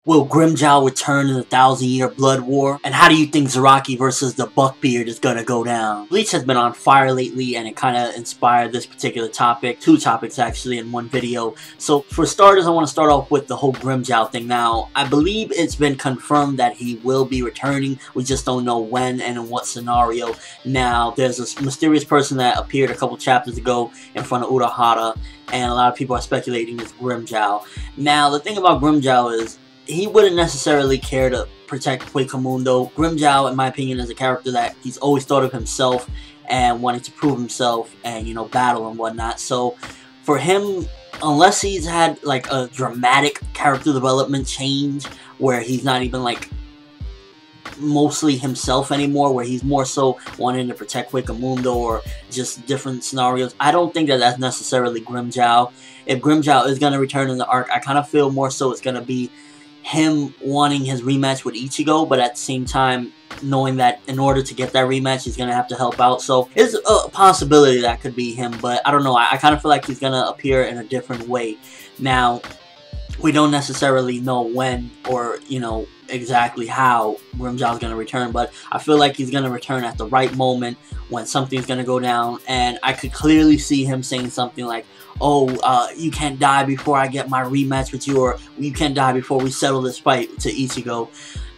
Will Grimmjow return in the 1,000-Year Blood War? And how do you think Zaraki versus the Buckbeard is gonna go down? Bleach has been on fire lately, and it kinda inspired this particular topic. Two topics actually in one video. So for starters, I want to start off with the whole Grimmjow thing. Now, I believe it's been confirmed that he will be returning. We just don't know when and in what scenario. Now, there's a mysterious person that appeared a couple chapters ago in front of Urahara, and a lot of people are speculating it's Grimmjow. Now, the thing about Grimmjow is, he wouldn't necessarily care to protect Huecamundo. Grimmjow, in my opinion, is a character that he's always thought of himself and wanting to prove himself and, you know, battle and whatnot. So, for him, unless he's had, like, a dramatic character development change where he's not even, like, mostly himself anymore, where he's more so wanting to protect Huecamundo or just different scenarios, I don't think that that's necessarily Grimmjow. If Grimmjow is going to return in the arc, I kind of feel more so it's going to be him wanting his rematch with Ichigo, but at the same time knowing that in order to get that rematch he's going to have to help out. So it's a possibility that could be him, but I don't know. I kind of feel like he's going to appear in a different way. Now, we don't necessarily know when or, you know, exactly how Grimmjow is going to return, but I feel like he's going to return at the right moment when something's going to go down, and I could clearly see him saying something like, oh, you can't die before I get my rematch with you, or you can't die before we settle this fight to Ichigo.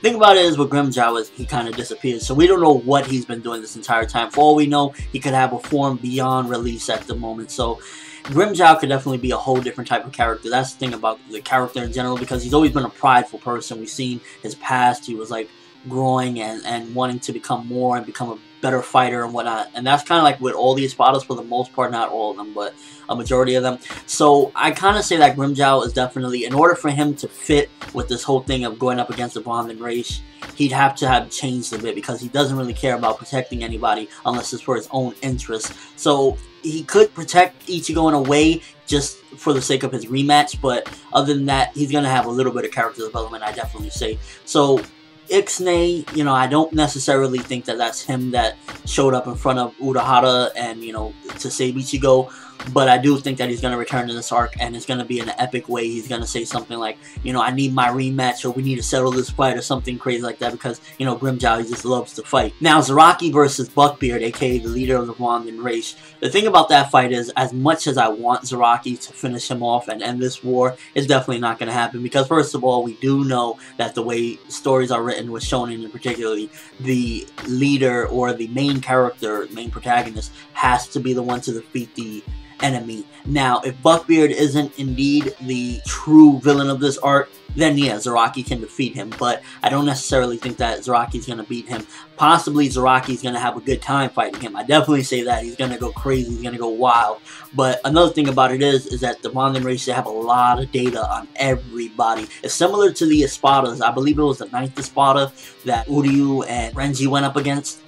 Thing about it is with Grimmjow is he kind of disappeared, so we don't know what he's been doing this entire time. For all we know, he could have a form beyond release at the moment, so Grimmjow could definitely be a whole different type of character. That's the thing about the character in general, because he's always been a prideful person. We've seen his past. He was like growing and wanting to become more and become a better fighter and whatnot. And that's kind of like with all the Espadas for the most part, not all of them, but a majority of them. So I kind of say that Grimmjow is definitely, in order for him to fit with this whole thing of going up against the Vandenreich, he'd have to have changed a bit, because he doesn't really care about protecting anybody unless it's for his own interests. So he could protect Ichigo in a way just for the sake of his rematch, but other than that, he's going to have a little bit of character development, I definitely say. So Ixnay, you know, I don't necessarily think that that's him that showed up in front of Urahara and, you know, to save Ichigo, but I do think that he's going to return to this arc, and it's going to be in an epic way. He's going to say something like, you know, I need my rematch, or we need to settle this fight, or something crazy like that, because, you know, Grimmjow, he just loves to fight. Now, Zaraki versus Buckbeard, aka the leader of the Vandenreich. The thing about that fight is, as much as I want Zaraki to finish him off and end this war, it's definitely not going to happen, because first of all, we do know that the way stories are written with Shonen in particularly, the leader or the main character, main protagonist, has to be the one to defeat the enemy. Now, if Buckbeard isn't indeed the true villain of this arc, then yeah, Zaraki can defeat him, but I don't necessarily think that Zaraki's going to beat him. Possibly Zaraki's going to have a good time fighting him. I definitely say that. He's going to go crazy, he's going to go wild. But another thing about it is that the Vandenreich, they have a lot of data on everybody. It's similar to the Espadas. I believe it was the 9th Espada that Uryu and Renji went up against.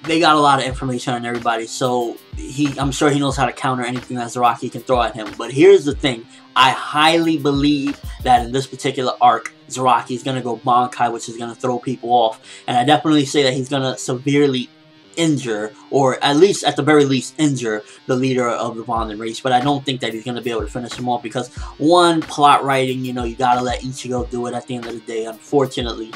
They got a lot of information on everybody, so I'm sure he knows how to counter anything that Zaraki can throw at him. But here's the thing, I highly believe that in this particular arc, Zaraki is going to go Bankai, which is going to throw people off. And I definitely say that he's going to severely injure, or at least, at the very least, injure the leader of the Vandenreich. But I don't think that he's going to be able to finish him off, because one, plot writing, you know, you got to let Ichigo do it at the end of the day, unfortunately.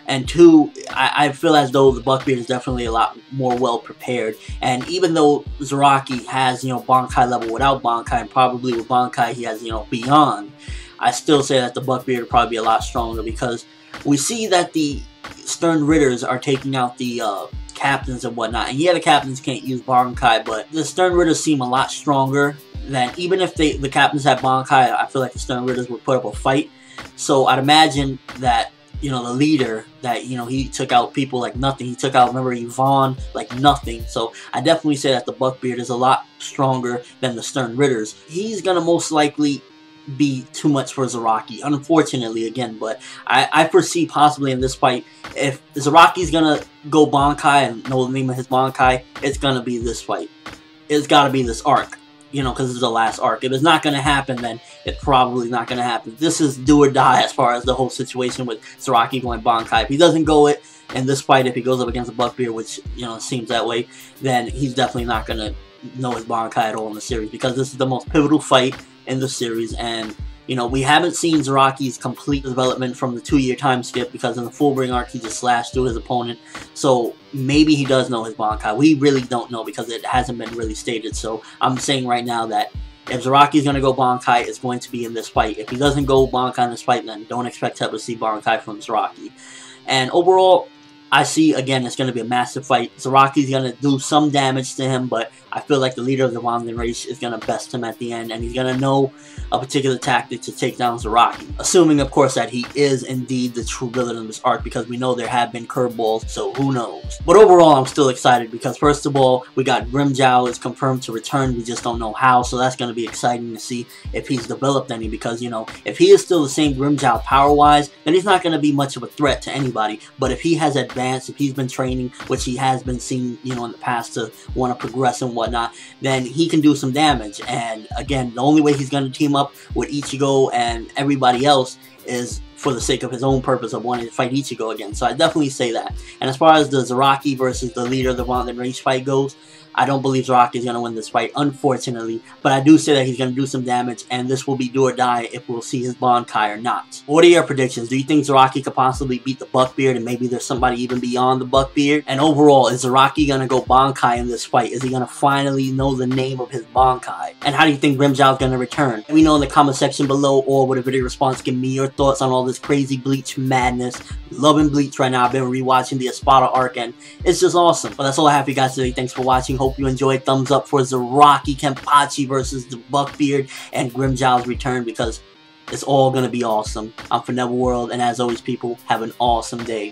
And two, I feel as though the Buckbeard is definitely a lot more well prepared. And even though Zaraki has, you know, Bankai level without Bankai, and probably with Bankai he has, you know, beyond, I still say that the Buckbeard would probably be a lot stronger, because we see that the Stern Ritters are taking out the captains and whatnot. And yeah, the captains can't use Bankai, but the Stern Ritters seem a lot stronger than, even if the captains have Bankai, I feel like the Stern Ritters would put up a fight. So I'd imagine that, you know, the leader, that, you know, he took out people like nothing. He took out, remember, Yvonne like nothing. So I definitely say that the Buckbeard is a lot stronger than the Stern Ritters. He's gonna most likely be too much for Zaraki, unfortunately, again, but I foresee possibly in this fight, if Zaraki's gonna go Bankai and know the name of his Bankai, it's gonna be this fight. It's gotta be this arc, you know, because this is the last arc. If it's not gonna happen, then it's probably not gonna happen. This is do or die as far as the whole situation with Zaraki going Bankai. If he doesn't go it in this fight, if he goes up against a Buckbeard, which, you know, it seems that way, then he's definitely not gonna know his Bankai at all in the series, because this is the most pivotal fight in the series, and You know, we haven't seen Zaraki's complete development from the 2-year time skip because in the Fullbring arc he just slashed through his opponent. So maybe he does know his Bankai. We really don't know because it hasn't been really stated. So I'm saying right now that if Zaraki's going to go Bankai, it's going to be in this fight. If he doesn't go Bankai in this fight, then don't expect to ever see Bankai from Zaraki. And overall, I see, again, it's going to be a massive fight. Zaraki's going to do some damage to him, but I feel like the leader of the Vandenreich is going to best him at the end, and he's going to know a particular tactic to take down Zaraki. Assuming, of course, that he is indeed the true villain in this arc, because we know there have been curveballs, so who knows. But overall, I'm still excited, because first of all, we got Grimmjow is confirmed to return, we just don't know how, so that's going to be exciting to see if he's developed any, because, you know, if he is still the same Grimmjow power-wise, then he's not going to be much of a threat to anybody, but if he has advanced, if he's been training, which he has been seen, you know, in the past to want to progress and whatnot, then he can do some damage. And again, the only way he's going to team up with Ichigo and everybody else is for the sake of his own purpose of wanting to fight Ichigo again. So I definitely say that. And as far as the Zaraki versus the leader of the Vandenreich fight goes, I don't believe Zaraki is going to win this fight, unfortunately. But I do say that he's going to do some damage, and this will be do or die if we'll see his Bankai or not. What are your predictions? Do you think Zaraki could possibly beat the Buckbeard, and maybe there's somebody even beyond the Buckbeard? And overall, is Zaraki going to go Bankai in this fight? Is he going to finally know the name of his Bankai? And how do you think Grimmjow is going to return? Let me know in the comment section below, or with a video response, give me your thoughts on all this crazy Bleach madness. Loving Bleach right now. I've been rewatching the Espada arc, and it's just awesome. But that's all I have for you guys today. Thanks for watching. Hope you enjoyed. Thumbs up for Zaraki Kenpachi versus the Buckbeard and Grimmjow's return, because it's all going to be awesome. I'm ForneverWorld, and as always, people, have an awesome day.